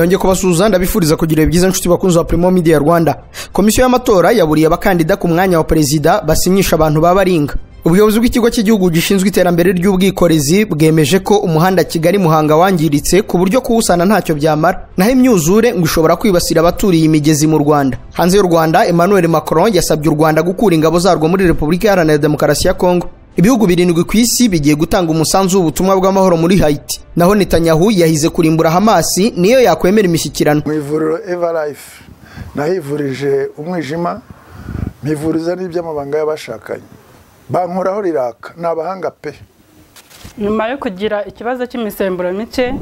Nongeye kubasuhuza ndabifuriza kugira byiza nshuti bakunze wa Primo Media Rwanda. Komisiyo y'amatora yaburiye abakandida ku mwanya wa perezida basinyisha abantu babaringa. Ubuyobozi bw'ikigo cy'igihugu gishinzwe iterambere ry'ubwikorezi bwemeje ko umuhanda Kigali Muhanga wangiritse ku buryo kuwusana ntacyo byamara. Naho imyuzure ngo ishobora kwibasira abaturiye imigezi mu Rwanda. Hanze y'u Rwanda, Emmanuel Macron yasabye u Rwanda gukura ingabo zarwo muri Repubulika Iharanira Demokarasi ya Kongo. Ibihugu birindwi ku isi bigiye gutanga umusanzu w'ubutumwa bw'amahoro muri Haiti. Naho Netanyahu yahize kurimbura Hamas niyo yakwemera imishyikirano. Mu ivuriro Everlife nahivurije umwijima, mivuriza n'iby'amabanga y'abashakanye. Bankoraho riraka n'abahanga pe. Nyuma yo kugira ikibazo cy'imisemburo mike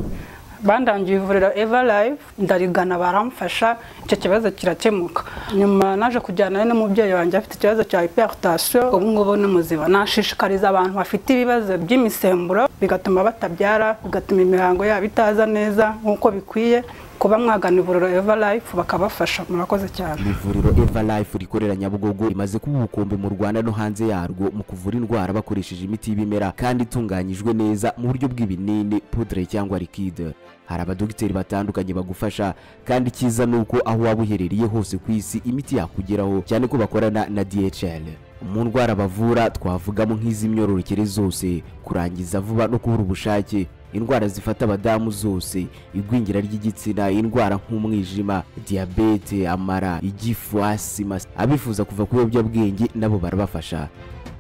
bandangiye ivuriro Everlife ndarigana baramfasha icyo kibazo kirakemuka. Nyuma naje kujyana n'umubyeyi wanjye afite ikibazo cya hypertension, ubu ngubu n'umuziba. Nashishikariza abantu bafite ibibazo by'imisemburo bigatuma batabyara, bigatuma imihango yabo itaza neza nkuko bikwiye, kuba mwagana ivuriro Everlife bakabafasha. Murakoze cyane. Ivuriro Everlife rikorera Nyabugogo rimaze kuba ubukombe mu Rwanda no hanze yarwo mu kuvura indwara bakoresheje imiti y'ibimera kandi itunganyijwe neza mu buryo bw'ibinini, poudre cyangwa liquide. Hari abadogiteri batandukanye bagufasha kandi kiza nuko aho waba uherereye hose ku isi imiti yakugeraho, cyane ko bakorana na DHL. Mu ndwara bavura twavugamo nk'iz'imyororokere zose, kurangiza vuba no kubura ubushake, indwara zifata abadamu zose, igwingira ry'igitsina, indwara nk'umwijima, diabete, amara, igifu, asima. Abifuza kuva ku biyobyabwenge nabo barabafasha.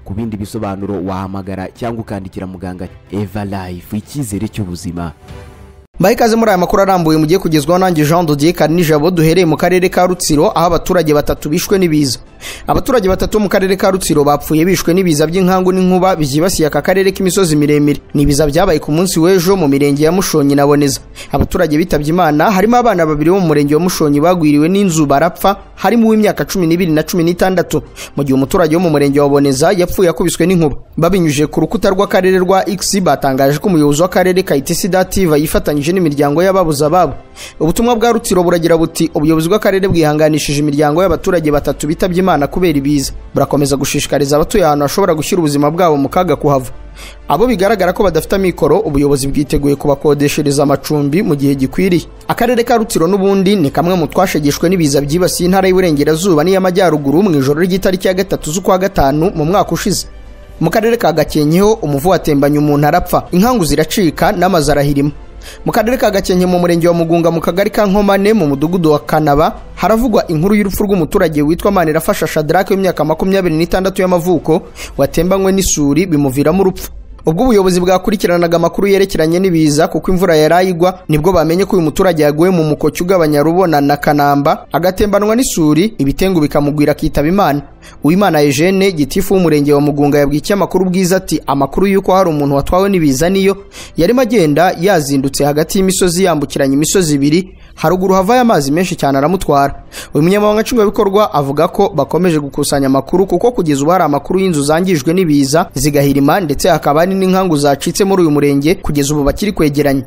Ku bindi bisobanuro wahamagara cyangwa ukandikira muganga. Everlife, icyizere cy'ubuzima. Ikaze muri aya makuru arambuye mugiye kugezwaho nanjye Jean Dodier Karinijabo. Duhereye mu karere ka Rutsiro aho abaturage batatu bishwe n'ibiza. Abaturage batatu mu karere ka Rutsiro bapfuye bishwe n'ibiza by'inkangu n'inkuba byibasiye aka karere k'imisozi miremire. Nibiza byabaye ku munsi w'ejo mu mirenge ya Mushonyi na Boneza. Abaturage bitabye Imana harimo abana babiri bo mu murenge wa Mushonyi bagwiriwe n'inzu barapfa, harimo uw'imyaka 12 na 16, mu gihe umuturage wo mu murenge wa Boneza yapfuye akubiswe n'inkuba. Babinyuje ku rukuta rw'akarere rwa X batangaje ko umuyobozi w'akarere Kayitesi Dative yifatanyije n'imiryango y'ababuze ababo. Ubutumwa bwa Rutsiro buragira buti ubuyobozi bw'akarere bwihanganishije imiryango y'abaturage batatu bitabye Imana kubera ibiza. Burakomeza gushishikariza abatuye ahantu hashobora gushyira ubuzima bwabo mu kaga kuhava. Abo bigaragara ko badafite amikoro, ubuyobozi bwiteguye kubakodeshereza amacumbi mu gihe gikwiriye. Akarere ka Rutsiro n'ubundi ni kamwe mu twashegeshwe n'ibiza byibasiye intara y'Iburengerazuba n'iy'Amajyaruguru mu ijoro ry'itariki ya 3 z'ukwa 5 mu mwaka ushize. Mu karere ka Gakenkeho umuvu watembanye umuntu arapfa, inkangu ziracika n'amazu arahirima. Mu karere ka Gakenke mu murenge wa Mugunga mu kagari ka Nkomane mu mudugudu wa Kanaba haravugwa inkuru y'urupfu rw'umuturage witwa Manirafasha Shadrake w'imyaka 26 y'amavuko watembanywe n'isuri bimuviramo urupfu. Ubwo ubuyobozi bwakurikiranaga amakuru yerekeranye n'ibiza kuko imvura yarayigwa nibwo bamenye ko uyu muturage yaguye mu mukoki ugabanya Rubona na Kanamba agatembanwa n'isuri, ibitengu bikamugwira akitaba Imana. Uwimana Eugene gitifu w'umurenge wa Mugunga yabwiye ikinyamakuru Bwiza ati amakuru y'uko hari umuntu watwawe n'ibiza niyo yarimo agenda yazindutse hagati y'imisozi yambukiranya imisozi ibiri, haruguru havaye amazi menshi cyane aramutwara. Uyu munyamabanga nshingwabikorwa avuga ko bakomeje gukusanya amakuru kuko kugeza ubu hari amakuru y'inzu zangijwe n'ibiza zigahirima ndetse hakaba n'inkangu zacitse muri uyu murenge kugeza ubu bakiri kwegeranya.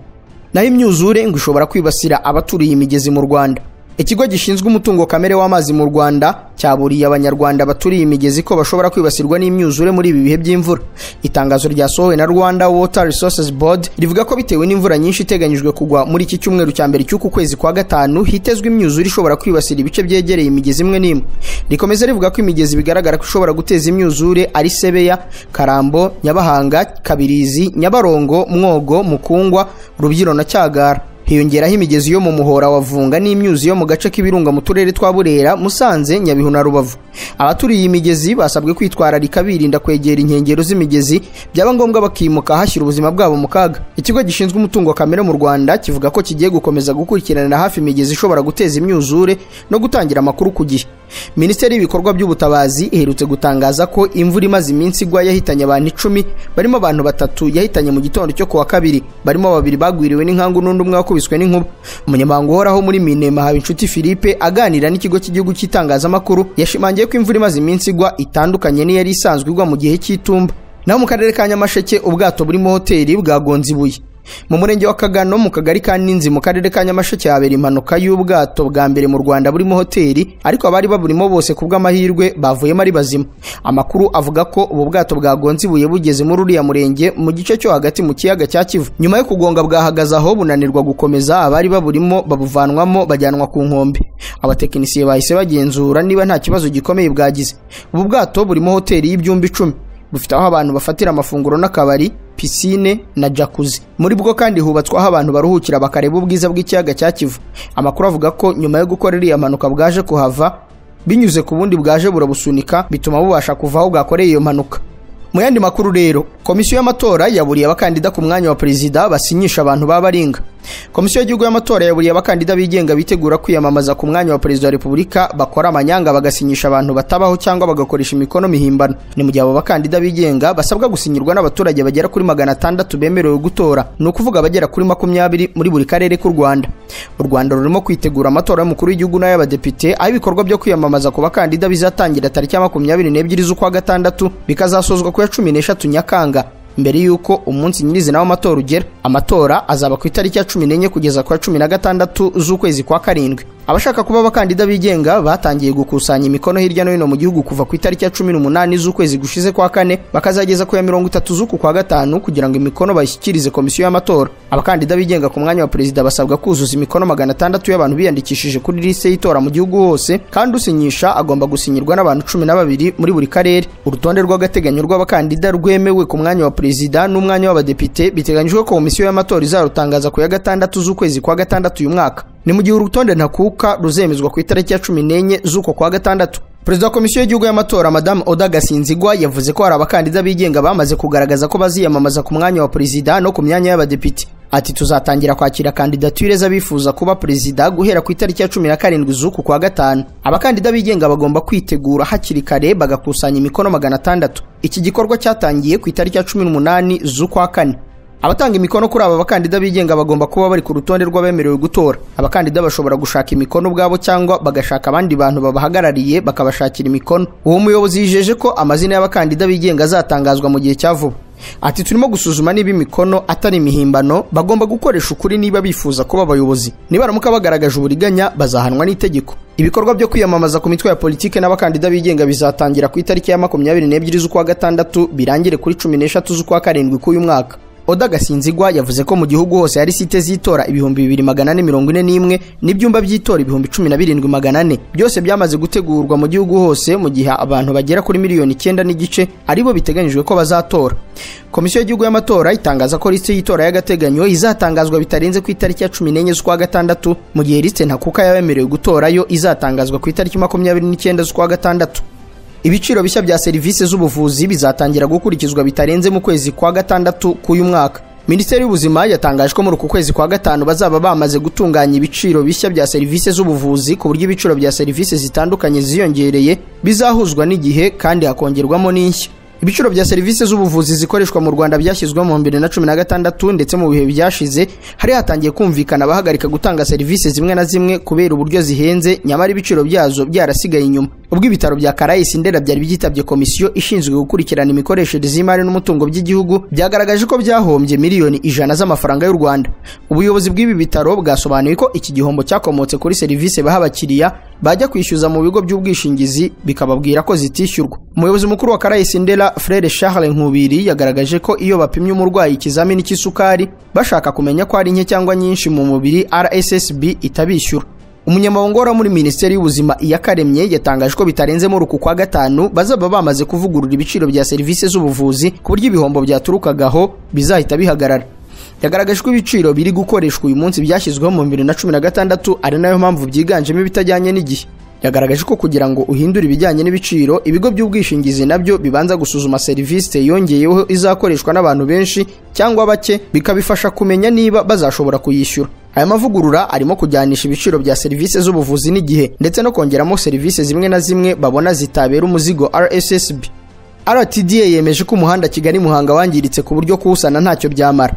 Naho imyuzure ngo ishobora kwibasira abaturiye imigezi mu Rwanda. Ikigo gishinzwe umutungo kamere w'amazi mu Rwanda cyaburiye abanyarwanda baturiye imigezi ko bashobora kwibasirwa n'imyuzure muri ibi bihe by'imvura. Itangazo ryasohowe na Rwanda Water Resources Board rivuga ko bitewe n'imvura nyinshi iteganyijwe kugwa muri iki cyumweru cya mbere cy'uku kwezi kwa 5 hitezwe imyuzure ishobora kwibasira ibice byegereye imigezi imwe n'imwe. Rikomeza rivuga ko imigezi bigaragara ko ishobora guteza imyuzure ari Sebeya, Karambo, Nyabahanga, Kabirizi, Nyabarongo, Mwogo, Mukungwa, Rubyiro na Cyagara. Hiyongeraho imigezi yo mu Muhora wa Vunga n'imyuzi yo mu gace k'ibirunga mu turere twa Burera, Musanze, Nyabihu na Rubavu. Abaturiye imigezi basabwe kwitwararika birinda kwegera inkengero z'imigezi, byaba ngombwa bakimuka hashyira ubuzima bwabo mu kaga. Ikigo gishinzwe umutungo kamere mu Rwanda kivuga ko kigiye gukomeza gukurikiranira hafi imigezi ishobora guteza imyuzure no gutangira amakuru ku gihe. Minisiteri y'ibikorwa by'ubutabazi iherutse gutangaza ko imvura imaze iminsi igwa yahitanye abantu 10, barimo abantu 3 yahitanye mu gitondo cyo kuwa 2, barimo 2 bagwiriwe n'inkangu n'undi umwe wakubiswe n'inkuba. Umunyamabanga uhoraho muri Minema Habinshuti Philippe aganira n'ikigo cy'igihugu cy'itangazamakuru yashimangiye ko imvura imaze iminsi igwa itandukanye n'iyari isanzwe igwa mu gihe cy'itumba. Naho mu karere ka Nyamasheke ubwato burimo hoteli bwagonze ibuye. Mu murenge wa Kagano mu kagari ka Ninzi mu karere ka Nyamasheke habera impanuka y'ubwato bwa mbere mu Rwanda burimo hoteli, ariko abari baburimo bose kubw'amahirwe bavuyemo ari bazima. Amakuru avuga ko ubu bwato bwagonze ibuye bugeze muri uriya murenge mu gice cyo hagati mu kiyaga cya Kivu. Nyuma yo kugonga bwahagaze aho bunanirwa gukomeza, abari baburimo babuvanwamo bajyanwa ku nkombe. Abatekinisiye bahise bagenzura niba nta kibazo gikomeye bwagize. Ubu bwato burimo hoteli y'ibyumba 10, bufite aho abantu bafatira amafunguro n'akabari, piscine na jacuzzi. Muri bwo kandi hubatswe aho abantu baruhukira bakareba ubwiza bw'ikiyaga cya Kivu. Amakuru avuga ko nyuma yo gukora iriya mpanuka bwaje kuhava binyuze ku bundi bwaje burabusunika, bituma bubasha kuva aho bwakoreye iyo mpanuka. Mu yandi makuru rero, komisiyo y'amatora yaburiye abakandida ku mwanya wa perezida basinyisha abantu babaringa. Komisiyo y'igihugu y'amatora yaburiye abakandida bigenga bitegura kwiyamamaza ku mwanya wa perezida wa Repubulika bakora amanyanga bagasinyisha abantu batabaho cyangwa bagakoresha imikono mihimbano. Ni mu gihe abo bakandida bigenga basabwa gusinyirwa n'abaturage bagera kuri 600 bemerewe gutora, ni ukuvuga abagera kuri 20 muri buri karere k'u Rwanda. U Rwanda rurimo kwitegura amatora y'umukuru w'igihugu n'ay'abadepite, aho ibikorwa byo kwiyamamaza ku bakandida bizatangira tariki ya 22 z'ukwa gatandatu bikazasozwa ku ya 13 Nyakanga, mbere yuko umunsi nyirizina w'amatora ugera. Amatora azaba ku itariki ya 14 kugeza ku ya 16 z'ukwezi kwa karindwi. Abashaka kuba abakandida bigenga batangiye gukusanya imikono hirya no hino mu gihugu kuva ku itariki ya 18 z'ukwezi gushize kwa kane bakazageza ku ya 30 z'uku kwa gatanu kugira ngo imikono bayishyikirize komisiyo y'amatora. Abakandida bigenga ku mwanya wa perezida basabwa kuzuza imikono 600 y'abantu biyandikishije kuri liste y'itora mu gihugu hose, kandi usinyisha agomba gusinyirwa n'abantu 12 muri buri karere. Urutonde rw'agateganyo rw'abakandida rwemewe ku mwanya wa perezida n'umwanya w'abadepite biteganyijwe ko komisiyo y'amatora izarutangaza ku ya 6 z'ukwezi kwa gatandatu uyu mwaka. Ni mu gihe urutonde ntakuka ruzemezwa ku itariki ya 14 z'uko kwa gatandatu. Perezida wa komisiyo y'igihugu y'amatora Madame Oda Gasinzigwa yavuze ko hari abakandida bigenga bamaze kugaragaza ko baziyamamaza ku mwanya wa perezida no ku myanya y'abadepite. Ati tuzatangira kwakira kandidatire z'abifuza kuba perezida guhera ku itariki ya 17 z'uku kwa gatanu. Abakandida bigenga bagomba kwitegura hakiri kare bagakusanya imikono 600. Iki gikorwa cyatangiye ku itariki ya 18 z'ukwa kane. Abatanga imikono kuri aba bakandida bigenga bagomba kuba bari ku rutonde rw'abemerewe gutora. Abakandida bashobora gushaka imikono ubwabo cyangwa bagashaka abandi bantu babahagarariye bakabashakira imikono. Uwo muyobozi yijeje ko amazina y'abakandida bigenga azatangazwa mu gihe cya vuba. Ati turimo gusuzuma niba imikono atari imihimbano, bagomba gukoresha ukuri niba bifuza kuba abayobozi. Nibaramuka bagaragaje uburiganya bazahanwa n'itegeko. Ibikorwa byo kwiyamamaza ku mitwe ya politike n'abakandida bigenga bizatangira ku itariki ya 22 z'ukwa gatandatu birangire kuri 13 z'ukwa karindwi k'uyu mwaka. Oda Gasinzigwa yavuze ko mu gihugu hose hari site z'itora 2441 n'ibyumba by'itora 17400 byose byamaze gutegurwa mu gihugu hose, mu gihe abantu bagera kuri 9 n'igice aribo biteganyijwe ko bazatora. Komisiyo y'igihugu y'amatora itangaza ko liste y'itora y'agateganyo izatangazwa bitarenze ku itariki ya 14 z'ukwa gatandatu, mu gihe liste ntakuka yabemerewe gutora yo izatangazwa ku itariki 29 z'ukwa gatandatu. Ibiciro bishya bya serivisi z'ubuvuzi bizatangira gukurikizwa bitarenze mu kwezi kwa gatandatu k'uyu mwaka. Minisiteri y'ubuzima yatangaje ko muri uku kwezi kwa gatanu bazaba bamaze gutunganya ibiciro bishya bya serivisi z'ubuvuzi ku buryo ibiciro bya serivisi zitandukanye ziyongereye bizahuzwa n'igihe kandi hakongerwamo n'inshya. Ibiciro bya serivisi z'ubuvuzi zikoreshwa mu Rwanda byashyizwe mu 2016 ndetse mu bihe byashize hari hatangiye kumvikana abahagarika gutanga serivisi zimwe na zimwe kubera uburyo zihenze, nyamara ibiciro byazo byarasigaye inyuma. Ubwo ibitaro bya Karayesi Ndera byari byitabye komisiyo ishinzwe gukurikirana imikoreshereze y'imari n'umutungo by'igihugu, byagaragaje ko byahombye miliyoni 100 z'amafaranga y'u Rwanda. Ubuyobozi bw'ibi bitaro bwasobanuye ko iki gihombo cyakomotse kuri serivisi baha abakiriya bajya kwishyuza mu bigo by'ubwishingizi bikababwira ko zitishyurwa. Umuyobozi mukuru wa Karayesi Ndera Frere Charles Nkubiri yagaragaje ko iyo bapimye umurwayi ikizamini cy'isukari bashaka kumenya ko ari nke cyangwa nyinshi mu mubiri, RSSB itabishyura. Umunyamabanga muri Minisiteri y'Ubuzima Iyakaremye yatangaje ko bitarenze muri uku kwa gatanu bazaba bamaze kuvugurura ibiciro bya serivisi z'ubuvuzi ku buryo ibihombo byaturukagaho bizahita bihagarara. Yagaragaje ko ibiciro biri gukoreshwa uyu munsi byashyizweho mu 2016 ari nayo mpamvu byiganjemo ibitajyanye n'igihe. Yagaragaje ko kugira ngo uhindure ibijyanye n'ibiciro, ibigo by'ubwishingizi nabyo bibanza gusuzuma serivisi yongeyeho izakoreshwa n'abantu benshi cyangwa bake, bikabifasha kumenya niba bazashobora kuyishyura. Aya mavugurura arimo kujyanisha ibiciro bya serivisi z'ubuvuzi n'igihe ndetse no kongeramo serivisi zimwe na zimwe babona zitabera umuzigo RSSB. RTDA yemeje ko umuhanda Kigali Muhanga wangiritse ku buryo kuwusana ntacyo byamara.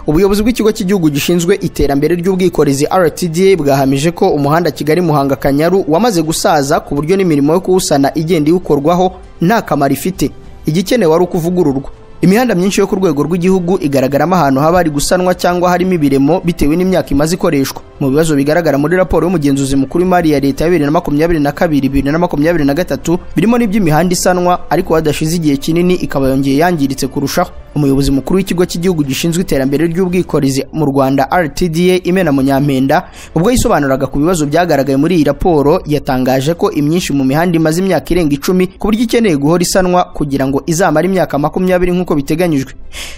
Ubuyobozi bw'ikigo cy'igihugu gishinzwe iterambere ry'ubwikorezi RTDA bwahamije ko umuhanda Kigali Muhanga Kanyaru wamaze gusaza ku buryo n'imirimo yo kuwusana igenda iwukorwaho nta kamaro ifite. Igikenewe ari ukuvugururwa. Imihanda myinshi yo ku rwego rw'igihugu igaragaramo ahantu haba hari gusanwa cyangwa harimo ibiremo bitewe n'imyaka imaze ikoreshwa. Mu bibazo bigaragara muri raporo y'umugenzuzi mukuru w'imari ya leta ya 2022-2023 birimo n'iby'imihanda isanwa ariko hadashize igihe kinini ikaba yongeye yangiritse kurushaho. Umuyobozi mukuru w'ikigo cy'igihugu gishinzwe iterambere ry'ubwikorezi mu Rwanda RTDA Imena Munyampenda ubwo yisobanuraga ku bibazo byagaragaye muri iyi raporo yatangaje ko imyinshi mu mihanda imaze imyaka irenga 10 ku buryo ikeneye guhora isanwa kugira ngo izamara imyaka 20 nk'uko biteganyijwe.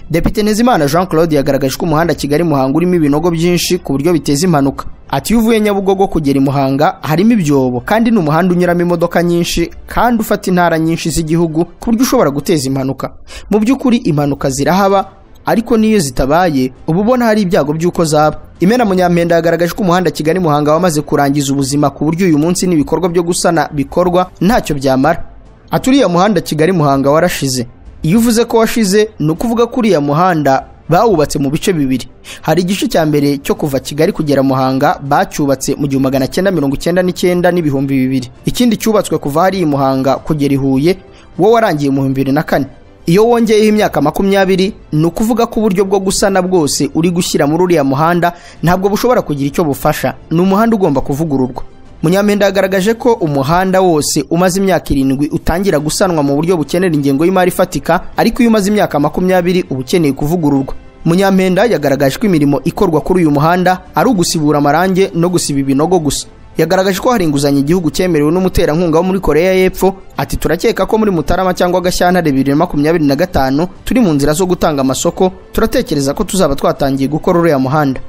Depite Ntezimana Jean Claude yagaragaje ko umuhanda Kigali Muhanga urimo ibinogo byinshi ku buryo biteza impanuka. Ati uvuye Nyabugogo kugera i Muhanga harimo ibyobo kandi n'umuhanda unyuramo imodoka nyinshi kandi ufata intara nyinshi z'igihugu ku buryo ushobora guteza impanuka. Mu by'ukuri impanuka zirahaba ariko niyo zitabaye ubu ubona hari ibyago by'uko zaba. Imena Munyampenda yagaragaje ko umuhanda Kigali Muhanga wamaze kurangiza ubuzima ku buryo uyu munsi n'ibikorwa byo gusana bikorwa ntacyo byamara. Aturiya muhanda Kigali Muhanga warashize. Iyo uvuze ko washize ni ukuvuga ko uriya muhanda bawubatse mu bice bibiri. Hari igice cya mbere cyo kuva Kigali kugera Muhanga bacyubatse mu 1999 n'ibihumbi 2000. Ikindi cyubatswe kuva hari Muhanga kugera i Huye wo warangiye mu 2004. Iyo wongeyeho imyaka 20 ni ukuvuga ko uburyo bwo gusana bwose uri gushyira muri uriya muhanda ntabwo bushobora kugira icyo bufasha. Ni umuhanda ugomba kuvugururwa. Munyampenda yagaragaje ko umuhanda wose umaze imyaka 7 utangira gusanwa mu buryo bukenera ingengo y'imari ifatika ariko iyo umaze imyaka 20 ubukeneye kuvugururwa. Munyampenda yagaragaje ko imirimo ikorwa kuri uyu muhanda ari ugusibura amarange no gusiba ibinogo gusa. Yagaragaje ko hari inguzanyo igihugu cyemerewe n'umuterankunga wo muri Korea y'Epfo. Ati turakeka ko muri Mutarama cyangwa Gashyantare 2025 turi mu nzira zo gutanga amasoko, turatekereza ko tuzaba twatangiye gukora uriya muhanda.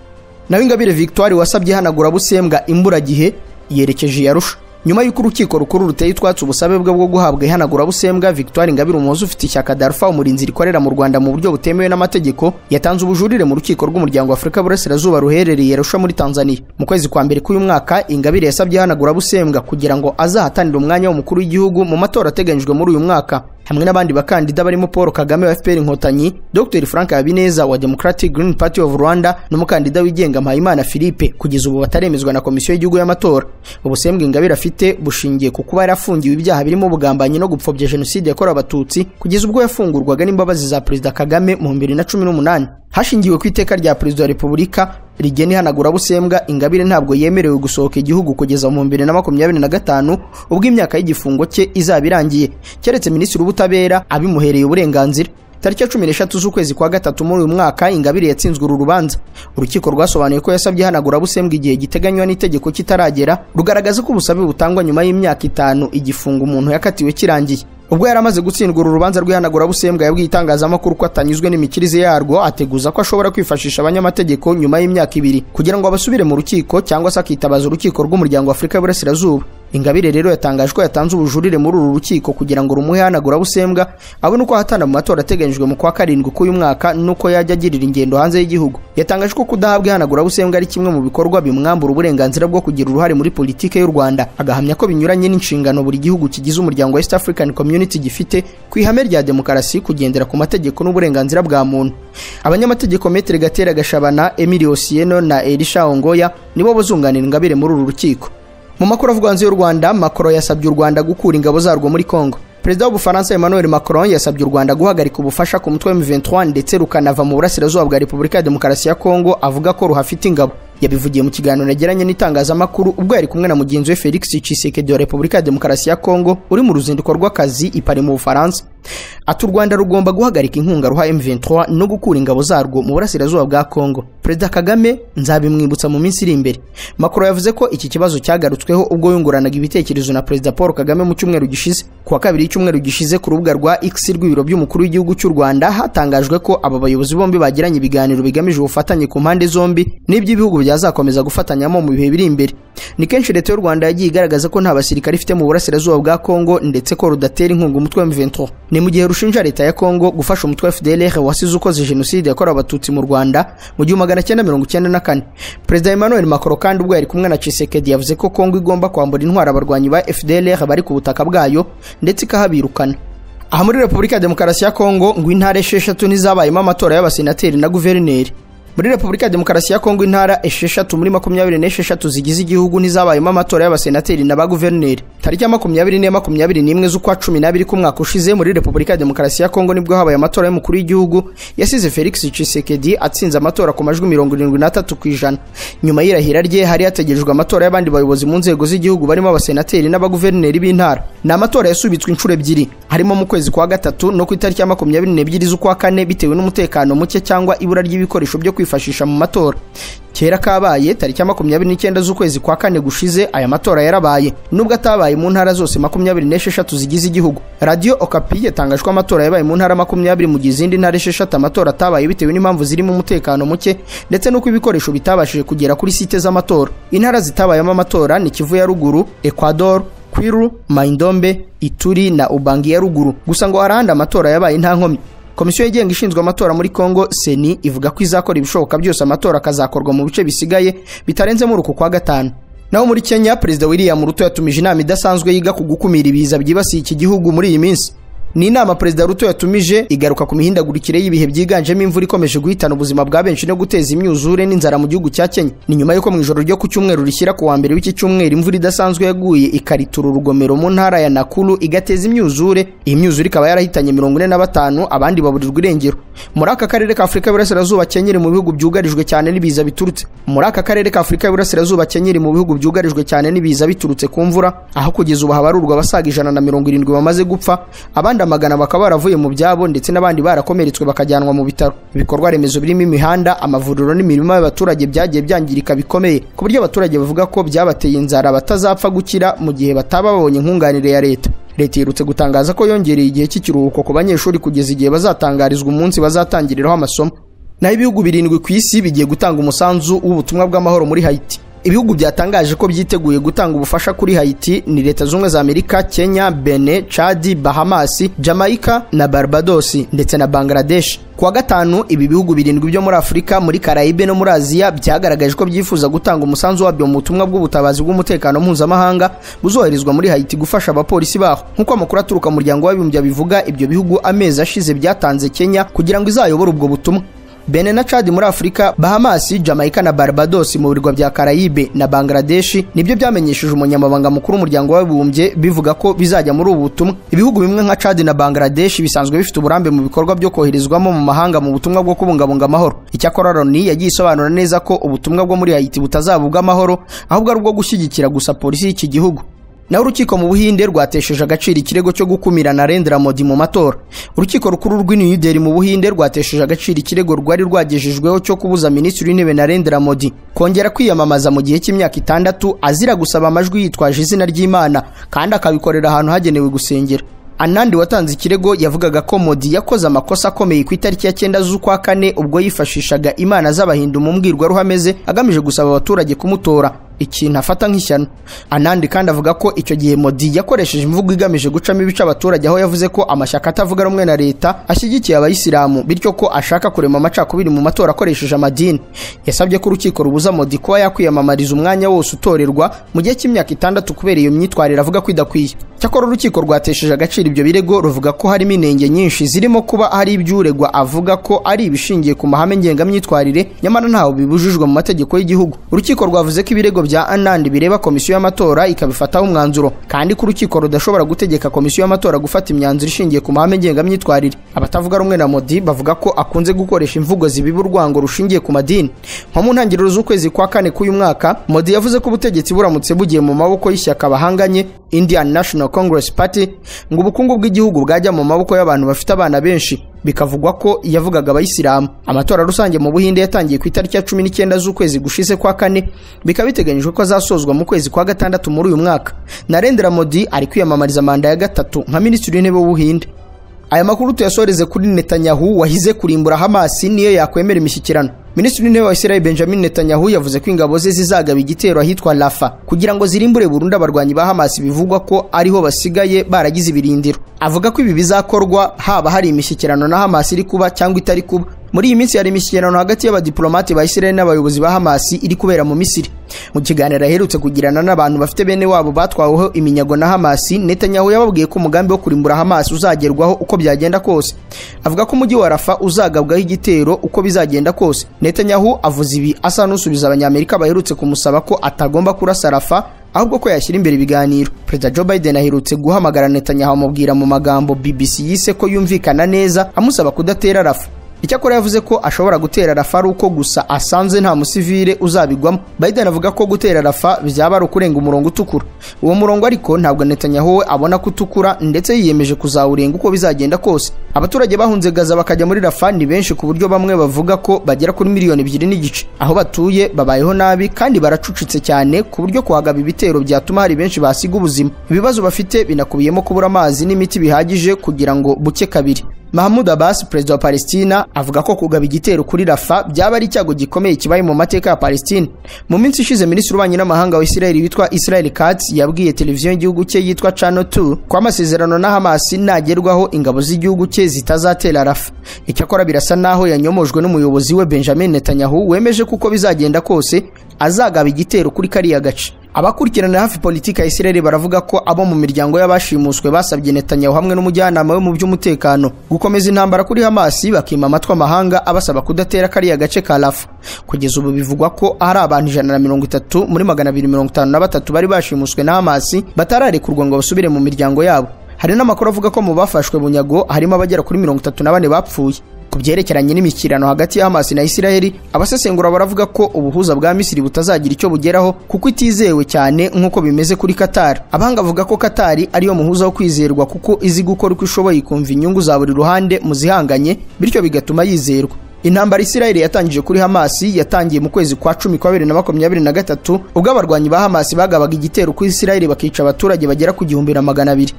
Nawe Ingabire Victoire wasabye hanagura busembwa imburagihe yerekeje yarusha. Nyuma y'uko urukiko rukuru ruteye twatse ubusabe bwo guhabwa ihanagura busembwa, Victoire Ingabire umuhoza ufite ishyaka Darfa umurinzi rikorera mu Rwanda mu buryo butemewe n'amategeko yatanze ubujurire mu rukiko rw'umuryango wa Afrika Burasirazuba ruherereye Arusha muri Tanzania. Mu kwezi kwa mbere k'uyu mwaka Ingabire yasabye ihanagura busembwa kugira ngo azahatanire umwanya w'umukuru w'igihugu mu matora ateganyijwe muri uyu mwaka hamwe n'abandi bakandida barimo Paul Kagame wa FPR Inkotanyi, Dr Frank Habineza wa Democratic Green Party of Rwanda n'umukandida wigenga Mpayimana Philippe kugeza ubu bataremezwa na komisiyo y'igihugu y'amatora. Ubusembwa Ingabire afite bushingiye ku kuba yarafungiwe ibyaha birimo ubugambanyi no gupfobya jenoside yakorewe abatutsi kugeza ubwo yafungurwaga n'imbabazi za Perezida Kagame mu 2018. Hashingiwe ku iteka rya Perezida wa Repubulika rigena ihanagura busembwa, Ingabire ntabwo yemerewe gusohoka igihugu kugeza mu 2025 ubwo imyaka y'igifungo cye izaba irangiye, keretse Minisitiri w'Ubutabera abimuhereye uburenganzira. Tariki 13 z'ukwezi kwa gatatu muri uyu mwaka Ingabire yatsinzwe uru rubanza. Urukiko rwasobanuye ko yasabye ihanagura busembwa igihe giteganywa n'itegeko kitaragera, rugaragaza ko ubusabe butangwa nyuma y'imyaka 5 igifungo umuntu yakatiwe kirangiye. Ubwo yaramaze gutsindwa uru rubanza rw'ihanagura busembwa yabwiye itangazamakuru ko atanyuzwe n'imikirize yarwo, ateguza ko ashobora kwifashisha abanyamategeko nyuma y'imyaka 2 kugira ngo abasubire mu rukiko cyangwa se akitabaza urukiko rw'umuryango wa Afrika y'Uburasirazuba. Ingabire rero yatangaje ko yatanze ubujurire muri uru rukiko kugira ngo rumuhe ihanagura busembwa abone uko ahatana mu matora ateganyijwe mu kwa 7 k'uyu mwaka nuko yajya agirira ingendo hanze y'igihugu. Yatangaje ko kudahabwa ihanagura busembwa ari kimwe mu bikorwa bimwambura uburenganzira bwo kugira uruhare muri politike y'u Rwanda, agahamya ko binyuranye n'inshingano buri gihugu kigize umuryango wa East African Community gifite ku ihame rya demokarasi kugendera ku mategeko n'uburenganzira bwa muntu. Abanyamategeko Maître Gatera Gashabana, Emilio Sieno na Elisha Ongoya nibo bazunganira Ingabire muri uru rukiko. Mu makuru avuga hanze y'u Rwanda, Macron yasabye u Rwanda gukura ingabo zarwo muri Kongo. Perezida w'Ubufaransa Emmanuel Macron yasabye u Rwanda guhagarika ubufasha ku mutwe wa M23 ndetse rukanava mu burasirazuba bwa Repubulika ya Demokarasi ya Kongo, avuga ko ruhafite ingabo. Yabivugiye mu kiganiro yagiranye n'itangazamakuru ubwo yari kumwe na mugenzi we Felix Tshisekedi wa Repubulika ya Demokarasi ya Kongo uri mu ruzinduko rw'akazi i Paris mu Bufaransa. Ati u Rwanda rugomba guhagarika inkunga ruha M23 no gukura ingabo zarwo mu burasirazuba bwa Kongo. Perezida Kagame nzabimwibutsa mu minsi iri imbere. Macron yavuze ko iki kibazo cyagarutsweho ubwo yunguranaga ibitekerezo na Perezida Paul Kagame mu cyumweru gishize. Kuwa kabiri y'icyumweru gishize ku rubuga rwa X rw'ibiro by'umukuru w'igihugu cy'u Rwanda hatangajwe ko aba bayobozi bombi bagiranye ibiganiro bigamije ubufatanye ku mpande zombi n'iby'ibihugu byazakomeza gufatanyamo mu bihe biri imbere. Ni kenshi leta y'u Rwanda yagiye igaragaza ko nta basirikare ifite mu burasirazuba bwa Kongo ndetse ko rudatera inkunga umutwe wa M23. Ni mu gihe rushinja leta ya Kongo gufasha umutwe wa FDLR wasize ukoze jenoside yakorewe abatutsi mu Rwanda mu 1994. Perezida Emmanuel Macron kandi ubwo yari kumwe na Tshisekedi yavuze ko Kongo igomba kwambura intwara abarwanyi ba FDLR bari ku butaka bwayo ndetse ikahabirukana. Aha muri Repubulika ya Demokarasi ya Kongo ngo intara 6 nizabayemo amatora y'abasenateri na guverineri. Muri Repubulika ya Demokarasi ya Kongo intara 6 muri 26 zigize igihugu ntizabayemo amatora y'abasenateri na baguverineri. Tariki ya 21 z'ukwa 12 k'umwaka ushize muri Repubulika ya Demokarasi ya Kongo nibwo habaye amatora y'umukuru w'igihugu yasize Felix Tshisekedi atsinze amatora ku majwi 73%. Nyuma y'irahira rye hari hategerejwe amatora y'abandi bayobozi mu nzego z'igihugu barimo abasenateri n'abaguverineri b'intara. Na amatora yasubitswe inshuro ebyiri, harimo mu kwezi kwa gatatu no ku itariki ya 22 z'ukwa 4 bitewe n'umutekano muke cyangwa ibura ry'ibikoresho byo kwifashisha mu matora. Kera kabaye tariki ya 29 z'ukwezi kwa 4 gushize aya matora yarabaye nubwo atabaye mu ntara zose 26 zigize igihugu. Radio Okapi yatangajwe amatora yabaye mu ntara 20 mu gizindi ntara 6 amatora atabaye bitewe n'impamvu zirimo umutekano muke ndetse no kwibikoresho bitabashije kugera kuri site z'amatora. Intara zitabayemo amatora ni Kivu ya ruguru, Ecuador, Kwilu, Maindombe, Ituri na Ubangi ya ruguru. Gusa ngo harahandi amatora yabaye nta nkomyi. Komisiyo yigenga ishinzwe amatora muri Kongo Seni ivuga ko izakora ibishoboka byose amatora akazakorwa mu bice bisigaye bitarenze muri uku kwa gatanu. Naho muri Kenya Perezida William Ruto yatumije inama idasanzwe yiga ku gukumira ibiza byibasiye iki gihugu muri iyi minsi. Ni inama Perezida Ruto yatumije igaruka ku mihindagurikire y'ibihe byiganjemo imvura ikomeje guhitana ubuzima bwa benshi no guteza imyuzure n'inzara mu gihugu cya Kenya. Ni nyuma y'uko mu ijoro ryo ku cyumweru rishyira ku wa mbere w'iki cyumweru imvura idasanzwe yaguye ikaritura urugomero mu ntara ya Nakuru igateza imyuzure. Iyi myuzure ikaba yarahitanye 45 abandi baburirwa irengero. Muri aka karere ka Afurika y'Iburasirazuba Kenya iri mu bihugu byugarijwe cyane n'ibiza biturutse. Muri aka karere ka Afurika y'Iburasirazuba Kenya iri mu bihugu byugarijwe cyane n'ibiza biturutse ku mvura, aho kugeza ubu habarurwa abasaga 170 bamaze gupfa, abandi amagana bakaba baravuye mu byabo ndetse n'abandi barakomeretswe bakajyanwa mu bitaro. Ibikorwa remezo birimo imihanda, amavuriro n'imirimo y'abaturage byagiye byangirika bikomeye ku buryo abaturage bavuga ko byabateye inzara batazapfa gukira mu gihe bataba babonye nkunganire ya leta. Leta irutse gutangaza ko yongereye igihe cy'ikiruhuko ku banyeshuri kugeza igihe bazatangarizwa umunsi bazatangiriraho amasomo. Naho ibihugu 7 ku isi bigiye gutanga umusanzu w'ubutumwa bw'amahoro muri Haiti. Ibihugu byatangaje ko byiteguye gutanga ubufasha kuri Haiti ni Leta Zunze za Amerika, Kenya, Benin, Chad, Bahamas, Jamaica na Barbados ndetse na Bangladesh. Kuwa gatanu ibi bihugu 7 byo muri Afrika, muri Karayibe no muri Aziya byagaragaje ko byifuza gutanga umusanzu wabyo mu butumwa bw'ubutabazi bw'umutekano mpuzamahanga buzoherezwa muri Haiti gufasha abapolisi baho. Nkuko amakuru aturuka mu muryango w'abibumbye bivuga, ibyo bihugu amezi ashize byatanze Kenya kugira ngo izayobore ubwo butumwa. Benin na Chad muri Afrika, Bahamas, Jamaica na Barbados mu birwa bya Karayibe na Bangladesh nibyo byamenyesheje umunyamabanga mukuru w'umuryango w'abibumbye bivuga ko bizajya muri ubu butumwa. Ibihugu bimwe nka Chad na Bangladesh bisanzwe bifite uburambe mu bikorwa byo koherezwamo mu mahanga mu butumwa bwo kubungabunga amahoro. Icyakora Loni yagiye isobanura neza ko ubutumwa bwo muri Haiti butazabubwa amahoro, ahubwo ari ubwo gushyigikira gusa polisi y'iki gihugu. Na urukiko mu Buhinde rwatesheje agaciro ikirego cyo gukumira Narendra Modi mu matora. Urukiko rukuru rw'i New Delhi mu Buhinde rwatesheje agaciro ikirego rwari rwagejejweho cyo kubuza Minisitiri w'Intebe Narendra Modi kongera kwiyamamaza mu gihe cy'imyaka 6 azira gusaba amajwi yitwaje izina ry'Imana kandi akabikorera ahantu hagenewe gusengera. Anandi watanze ikirego yavugaga ko Modi yakoze amakosa akomeye ku itariki ya 9 z'ukwa 4 ubwo yifashishaga imana z'abahindu mu mbwirwaruhameze agamije gusaba abaturage kumutora, ikintu afata nk'ishyano. Anandi kandi avuga ko icyo gihe Modi yakoresheje imvugo igamije gucamo ibice abaturage, aho yavuze ko amashyaka atavuga rumwe na leta ashyigikiye abayisilamu bityo ko ashaka kurema amacakubiri mu matora akoresheje amadini. Yasabye ko urukiko rubuza Modi kuba yakwiyamamariza umwanya wose utorerwa mu gihe cy'imyaka 6 kubera iyo myitwarire avuga ko idakwiye. Cyakora urukiko rwatesheje agaciro ibyo birego ruvuga ko harimo inenge nyinshi zirimo kuba hari ibyuregwa avuga ko ari ibishingiye ku mahame ngengamyitwarire nyamara ntaho bibujijwe mu mategeko y'igihugu. Urukiko rwavuze ko ibirego bya Anandi bireba komisiyo y'amatora ikabifataho umwanzuro kandi ko urukiko rudashobora gutegeka komisiyo y'amatora gufata imyanzuro ishingiye ku mahame ngengamyitwarire. Abatavuga rumwe na Modi bavuga ko akunze gukoresha imvugo zibiba urwango rushingiye ku madini. Nko mu ntangiriro z'ukwezi kwa 4 k'uyu mwaka, Modi yavuze ko ubutegetsi buramutse bugiye mu maboko y'ishyaka bahanganye Indian National Congress Party ngo ubukungu bw'igihugu bwajya mu maboko y'abantu bafite abana benshi. Bikavugwa ko yavugaga abayisilamu. Amatora rusange mu Buhinde yatangiye ku itariki ya 19 z'ukwezi gushize kwa 4, bikaba biteganyijwe ko azasozwa mu kwezi kwa 6 muri uyu mwaka. Narendra Modi ari kwiyamamariza manda ya 3 nka Minisitiri w'Intebe w'Ubuhinde. Aya makuru tuyasoreze kuri Netanyahu wahize kurimbura Hamas niyo yakwemera imishyikirano. Minisitiri w'Intebe wa Israel Benjamin Netanyahu yavuze ko ingabo ze zizagaba igitero ahitwa Rafa kugira ngo zirimbure burundu abarwanyi ba Hamas bivugwa ko ariho basigaye baragize ibirindiro. Avuga ko ibi bizakorwa haba hari imishyikirano na Hamas iri kuba cyangwa itari kuba. Muri iyi minsi hari imishyikirano hagati y'abadiplomate ba Israel n'abayobozi ba Hamas iri kubera mu Misiri. Mu kiganiro aherutse kugirana n'abantu bafite bene wabo batwaweho iminyago na Hamas, Netanyahu yababwiye ko umugambi wo kurimbura Hamas uzagerwaho uko byagenda kose. Avuga ko umujyi wa Rafah uzagabwaho igitero uko bizagenda kose. Netanyahu avuze ibi asa n'usubiza abanyamerika baherutse kumusaba ko atagomba kurasa Rafah, ahubwo ko yashyira imbere ibiganiro. Perezida Joe Biden aherutse guhamagara Netanyahu amubwira mu magambo BBC yise ko yumvikana neza, amusaba kudatera Rafah. Icyakora yavuze ko ashobora gutera Rafah uko gusa asanze nta musivile uzabigwamo. Biden avuga ko gutera Rafah byaba ari ukurenga umurongo utukura. Uwo murongo ariko ntabwo Netanyahu we abona kutukura, ndetse yiyemeje kuzawurenga uko bizagenda kose. Abaturage bahunze Gaza bakajya muri Rafah ni benshi ku buryo bamwe bavuga ko bagera kuri 2.5 miliyoni. Aho batuye babayeho nabi kandi baracucitse cyane ku buryo kuhagaba ibitero byatuma hari benshi basiga ubuzima. Ibibazo bafite binakubiyemo kubura amazi n'imiti bihagije kugira ngo buke kabiri. Mahmoud Abbas, perezida wa Palestina, avuga ko kugaba igitero kuri Rafah byaba ari icyago gikomeye kibaye mu mateka ya Palestina. Mu minsi ishize minisitiri w'ububanyi n'amahanga wa Israel witwa Israel Katz yabwiye televiziyo y'igihugu cye yitwa Channel 2 ko amasezerano na Hamas nagerwaho ingabo z'igihugu cye zitazatera Rafah. Icyakora birasa naho yanyomojwe n'umuyobozi we Benjamin Netanyahu wemeje kuko bizagenda kose azagaba igitero kuri kariya gace. Abakurikirana hafi politika ya Israel baravuga ko abo mu miryango y'abashimuswe basabye Netanyahu hamwe n'umujyanama we mu by'umutekano gukomeza intambara kuri Hamas, bakima amatwi amahanga abasaba kudatera kariya gace ka Rafah. Kugeza ubu bivugwa ko hari abantu 130 muri 253 bari bashimuswe na Hamas batararekurwa ngo basubire mu miryango yabo. Hari n'amakuru avuga ko mu bafashwe bunyago harimo abagera kuri 34 bapfuye. Ku byerekeranye n'imikirano hagati ya Hamas na Israel, abasesengura baravuga ko ubuhuza bwa Misiri butazagira icyo bugeraho kuko itizewe cyane nk'uko bimeze kuri Qatar. Abahanga bavuga ko Qatar ariyo muhuza wo kwizerwa kuko izi gukora uko ishoboye kumva inyungu za buri ruhande mu zihanganye, bityo bigatuma yizerwa. Intambara Israel yatangije kuri Hamas yatangiye mu kwezi kwa 10 kwa 2023 ubwo abarwanyi ba Hamas bagabaga igitero kuri Israel bakica abaturage bagera ku 200,000.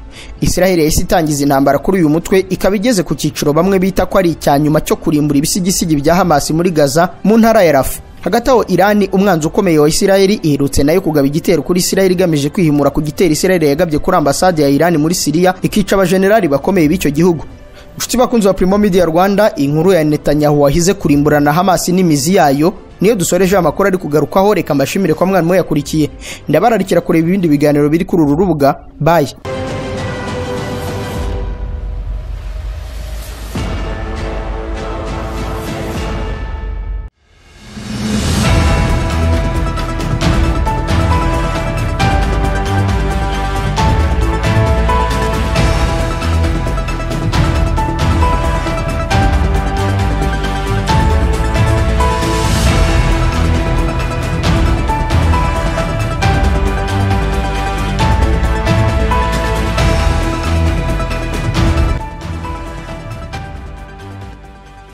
Israel yahise itangiza intambara kuri uyu mutwe, ikaba igeze ku cyiciro bamwe bita ko ari icyanyuma cyo kurimbura ibisigisigi bya Hamas muri Gaza mu ntara ya Rafah. Hagati aho Iran, umwanzi ukomeye wa Israel, iherutse nayo kugaba igitero kuri Israel igamije kwihimura ku gitero Israel yagabye kuri ambasade ya Iran muri Syria, ikica abajenerali bakomeye b'icyo gihugu. Inshuti bakunzi wa Primo Media Rwanda, inkuru ya Netanyahu wahize kurimburana Hamas n'imizi yayo niyo dusoreje amakuru ari kugarukaho. Reka mbashimire kwa mwarimu yakurikiye, ndabararikira kureba ibindi biganiro biri kuri uru rubuga. Bye.